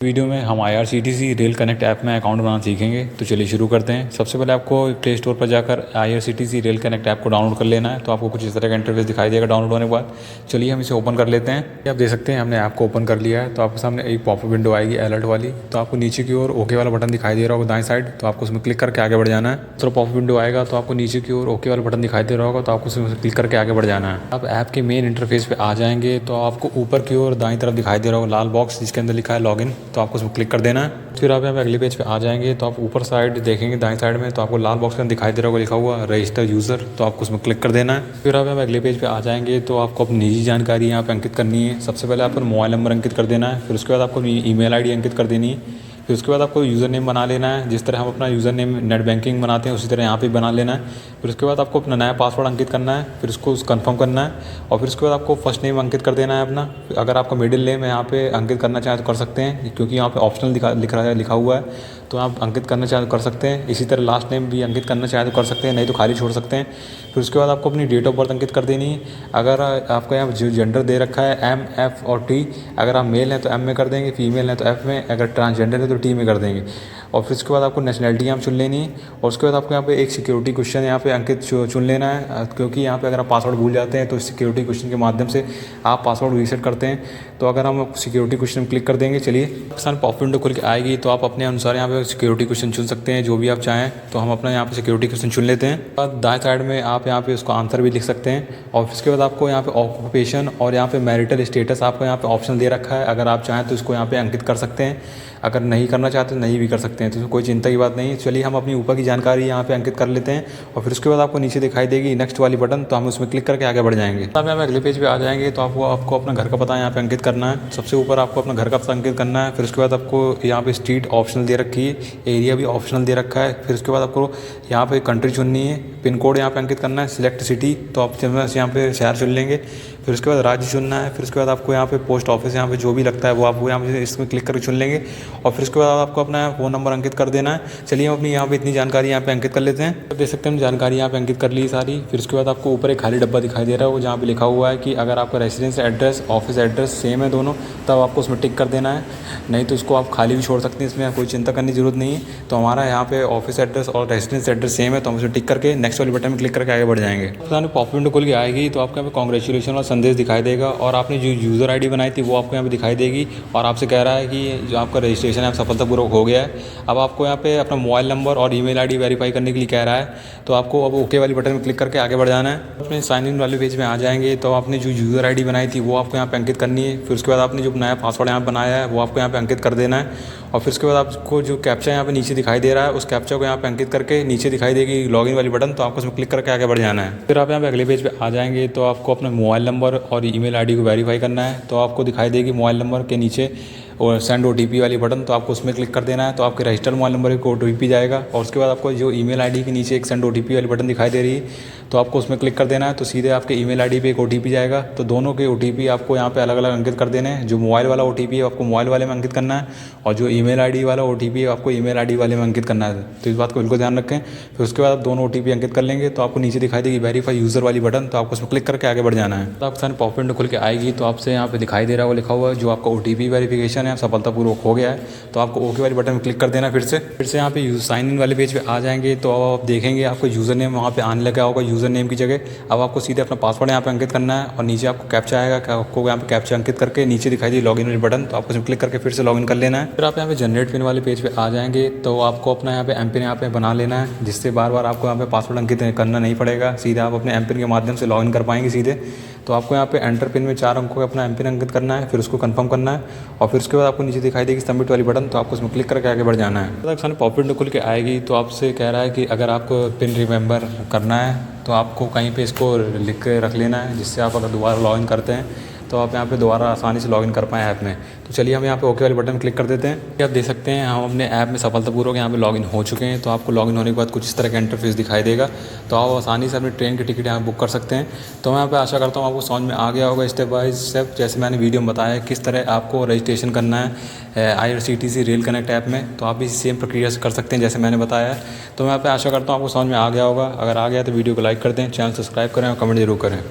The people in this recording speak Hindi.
वीडियो में हम IRCTC रेल कनेक्ट ऐप में अकाउंट बनाना सीखेंगे। तो चलिए शुरू करते हैं। सबसे पहले आपको प्ले स्टोर पर जाकर IRCTC रेल कनेक्ट ऐप को डाउनलोड कर लेना है। तो आपको कुछ इस तरह का इंटरफेस दिखाई देगा डाउनलोड होने के बाद। चलिए हम इसे ओपन कर लेते हैं। आप देख सकते हैं हमने ऐप को ओपन कर लिया है। तो आपके सामने एक पॉपअप विंडो आएगी अलर्ट वाली। तो आपको नीचे की ओर ओके वाला बटन दिखाई दे रहा होगा दाएं साइड। तो आपको उसमें क्लिक करके आगे बढ़ जाना है। तो पॉपअप विंडो आएगा तो आपको नीचे की ओर ओके वाला बटन दिखाई दे रहा होगा। तो आपको उसमें क्लिक करके आगे बढ़ जाना है। आप ऐप के मेन इंटरफेस पे आ जाएंगे तो आपको ऊपर की ओर दाईं तरफ दिखाई दे रहा होगा लाल बॉक्स जिसके अंदर लिखा है लॉगिन। तो आपको उसमें क्लिक कर देना है। फिर आप यहाँ पे अगले पेज पे आ जाएंगे तो आप ऊपर साइड देखेंगे दाएं साइड में तो आपको लाल बॉक्स में दिखाई दे रहा होगा लिखा हुआ रजिस्टर यूज़र। तो आपको उसमें क्लिक कर देना है। फिर आप यहाँ पे अगले पेज पे आ जाएंगे तो आपको अपनी निजी जानकारी यहाँ पे अंकित करनी है। सबसे पहले आपको मोबाइल नंबर अंकित कर देना है। फिर उसके बाद आपको ईमेल आईडी अंकित कर देनी है। फिर उसके बाद आपको यूज़र नेम बना लेना है। जिस तरह हम अपना यूज़र नेम नेट बैंकिंग बनाते हैं उसी तरह यहाँ पे बना लेना है। फिर उसके बाद आपको अपना नया पासवर्ड अंकित करना है। फिर उसको कंफर्म करना है और फिर उसके बाद आपको फर्स्ट नेम अंकित कर देना है अपना। अगर आपका मिडिल नेम यहाँ पे अंकित करना चाहें तो कर सकते हैं क्योंकि यहाँ पे ऑप्शनल लिखा हुआ है। तो आप अंकित करना चाहें तो कर सकते हैं। इसी तरह लास्ट नेम भी अंकित करना चाहें तो कर सकते हैं, नहीं तो खाली छोड़ सकते हैं। फिर उसके बाद आपको अपनी डेट ऑफ बर्थ अंकित कर देनी है। अगर आपका यहाँ जो जेंडर दे रखा है M, F और T, अगर आप मेल हैं तो M में कर देंगे, फीमेल हैं तो F में, अगर ट्रांसजेंडर है तो T में कर देंगे। और फिर उसके बाद आपको नेशनलिटी यहाँ चुन लेनी है। और उसके बाद आपको यहाँ पे एक सिक्योरिटी क्वेश्चन यहाँ पे अंकित चुन लेना है क्योंकि यहाँ पे अगर आप पासवर्ड भूल जाते हैं तो सिक्योरिटी क्वेश्चन के माध्यम से आप पासवर्ड रीसेट करते हैं। तो अगर हम सिक्योरिटी क्वेश्चन क्लिक कर देंगे, चलिए पॉप विंडो खुल के आएगी तो आप अपने अनुसार यहाँ पे सिक्योरिटी क्वेश्चन चुन सकते हैं जो भी आप चाहें। तो हम अपना यहाँ पे सिक्योरिटी क्वेश्चन चुन लेते हैं। दाएं साइड में आप यहाँ पे उसका आंसर भी लिख सकते हैं। और उसके बाद आपको यहाँ पे ऑक्यूपेशन और यहाँ पे मैरिटल स्टेटस आपको यहाँ पे ऑप्शन दे रखा है। अगर आप चाहें तो इसको यहाँ पे अंकित कर सकते हैं, अगर नहीं करना चाहते तो नहीं भी कर सकते हैं। तो कोई चिंता की बात नहीं है। चलिए हम अपनी ऊपर की जानकारी यहाँ पे अंकित कर लेते हैं और फिर उसके बाद आपको नीचे दिखाई देगी नेक्स्ट वाली बटन। तो हम उसमें क्लिक करके आगे बढ़ जाएंगे। अब यहाँ पे अगले पेज पे आ जाएंगे तो आपको अपना घर का पता यहाँ पे अंकित करना है। सबसे ऊपर आपको अपना घर का पता अंकित करना है। फिर उसके बाद आपको यहाँ पे स्ट्रीट ऑप्शनल दे रखी है, एरिया भी ऑप्शनल दे रखा है। फिर उसके बाद आपको यहाँ पे कंट्री चुननी है, पिन कोड यहाँ पे अंकित करना है, सिलेक्ट सिटी तो आप यहाँ पे शहर चुन लेंगे। फिर उसके बाद राज्य चुनना है। फिर उसके बाद आपको यहाँ पे पोस्ट ऑफिस यहाँ पे जो भी लगता है वो आपको यहाँ पे इसमें क्लिक करके चुन लेंगे। और फिर उसके बाद आपको अपना फ़ोन नंबर अंकित कर देना है। चलिए हम अपनी यहाँ पे इतनी जानकारी यहाँ पे अंकित कर लेते हैं। तो देख सकते हैं हम जानकारी यहाँ पे अंकित कर ली सारी। फिर उसके बाद आपको ऊपर एक खाली डब्बा दिखाई दे रहा है वो जहाँ पे लिखा हुआ है कि अगर आपका residence address office address same है दोनों तब आपको उसमें टिक कर देना है, नहीं तो इसको आप खाली भी छोड़ सकते हैं, इसमें कोई चिंता करने की जरूरत नहीं है। तो हमारा यहाँ पे ऑफिस एड्रेस और रेसिडेंस एड्रेस सेम है तो हम उसे टिक करके नेक्स्ट वाली बटन में क्लिक करके आगे बढ़ जाएंगे। सामने पॉप विंडो खुल के आएगी तो आपको यहाँ पे कांग्रेचुलेशन और संदेश दिखाई देगा और आपने जो यूज़र आईडी बनाई थी वो आपको यहाँ पे दिखाई देगी और आपसे कह रहा है कि जो आपका रजिस्ट्रेशन है सफलतापूर्वक हो गया है। अब आपको यहाँ पे अपना मोबाइल नंबर और ईमेल आईडी वेरीफाई करने के लिए कह रहा है। तो आपको अब ओके वाली बटन में क्लिक करके आगे बढ़ जाना है। अपने साइन इन वाले पेज में आ जाएंगे तो आपने जो यूज़र आईडी बनाई थी वो आपको यहाँ पे अंकित करनी है। फिर उसके बाद आपने जो नया पासवर्ड यहाँ बनाया है वो आपको यहाँ पे अंकित कर देना है। और फिर उसके बाद आपको जो कैप्चा यहाँ पे नीचे दिखाई दे रहा है उस कैप्चा को यहाँ पे अंकित करके नीचे दिखाई देगी लॉगिन वाली बटन। तो आपको उसमें क्लिक करके आगे बढ़ जाना है। फिर आप यहाँ पे अगले पेज पे आ जाएंगे तो आपको अपना मोबाइल नंबर और ईमेल आईडी को वेरीफाई करना है। तो आपको दिखाई देगी मोबाइल नंबर के नीचे और सेंड OTP वाली बटन। तो आपको उसमें क्लिक कर देना है। तो आपके रजिस्टर्ड मोबाइल नंबर को OTP जाएगा और उसके बाद आपको जो ईमेल आईडी के नीचे एक सेंड OTP वाली बटन दिखाई दे रही है तो आपको उसमें क्लिक कर देना है। तो सीधे आपके ईमेल आईडी पे एक OTP जाएगा। तो दोनों के OTP आपको यहाँ पे अलग अलग अंकित कर देने हैं। जो मोबाइल वाला OTP है आपको मोबाइल वाले में अंकित करना है और जो ईमेल आईडी वाला OTP है आपको ईमेल आईडी वाले में अंकित करना है। तो इस बात को बिल्कुल ध्यान रखें। फिर उसके बाद आप दोनों OTP अंकित कर लेंगे तो आपको नीचे दिखाई देगी वेरीफाई यूज़र वाली बटन। तो आपको उसमें क्लिक करके आगे बढ़ जाना है। तो आपके सामने पॉप विंडो खुल के आएगी तो आपसे यहाँ पे दिखाई दे रहा है वो लिखा हुआ है जो आपका OTP वेरिफिकेशन है सफलतापूर्वक हो गया है। तो आपको ओके वाली बटन में क्लिक कर देना। फिर से यहाँ पे साइन इन वाले पेज पे आ जाएंगे तो आप देखेंगे आपको यूज़र नेम वहाँ पे आने लगा होगा यूज़र नेम की जगह। अब आपको सीधे अपना पासवर्ड यहाँ पे अंकित करना है और नीचे आपको कैप्चा आएगा, आपको यहाँ पे कैप्चा अंकित करके नीचे दिखाई दी लॉगिन वाली बटन। तो आपको इसमें क्लिक करके फिर से लॉगिन कर लेना है। फिर आप यहाँ पे जनरेट पिन वाले पेज पे आ जाएंगे तो आपको अपना यहाँ पे एमपिन यहाँ पे बना लेना है जिससे बार बार आपको यहाँ पे पासवर्ड अंकित करना नहीं पड़ेगा, सीधे आप अपने एमपिन के माध्यम से लॉगिन कर पाएंगे सीधे। तो आपको यहाँ पे एंटर पिन में 4 अंकों का अपना एमपिन अंकित करना है, फिर उसको कंफर्म करना है और फिर उसके बाद आपको नीचे दिखाई देगी सबमिट वाली बटन। तो आपको उसमें क्लिक करके आगे बढ़ जाना है। तो सामने पॉप विंडो खुल के आएगी तो आपसे कह रहा है कि अगर आपको पिन रिमेंबर करना है तो आपको कहीं पे इसको लिख के रख लेना है जिससे आप अगर दोबारा लॉगिन करते हैं तो आप यहाँ पे दोबारा आसानी से लॉगिन कर पाएँ ऐप में। तो चलिए हम यहाँ पे ओके वाले बटन क्लिक कर देते हैं। आप देख सकते हैं हम अपने ऐप में सफलतापूर्वक यहाँ पे लॉगिन हो चुके हैं। तो आपको लॉगिन होने के बाद कुछ इस तरह का इंटरफेस दिखाई देगा। तो आप आसानी से अपनी ट्रेन की टिकट यहाँ बुक कर सकते हैं। तो मैं यहाँ पे आशा करता हूँ आपको समझ में आ गया होगा स्टेप बाय स्टेप, जैसे मैंने वीडियो में बताया किस तरह आपको रजिस्ट्रेशन करना है IRCTC रेल कनेक्ट ऐप में। तो आप भी सेम प्रक्रिया से कर सकते हैं जैसे मैंने बताया है। तो मैं यहाँ पे आशा करता हूँ आपको समझ में आ गया होगा। अगर आ गया तो वीडियो को लाइक कर दें, चैनल सब्सक्राइब करें और कमेंट जरूर करें।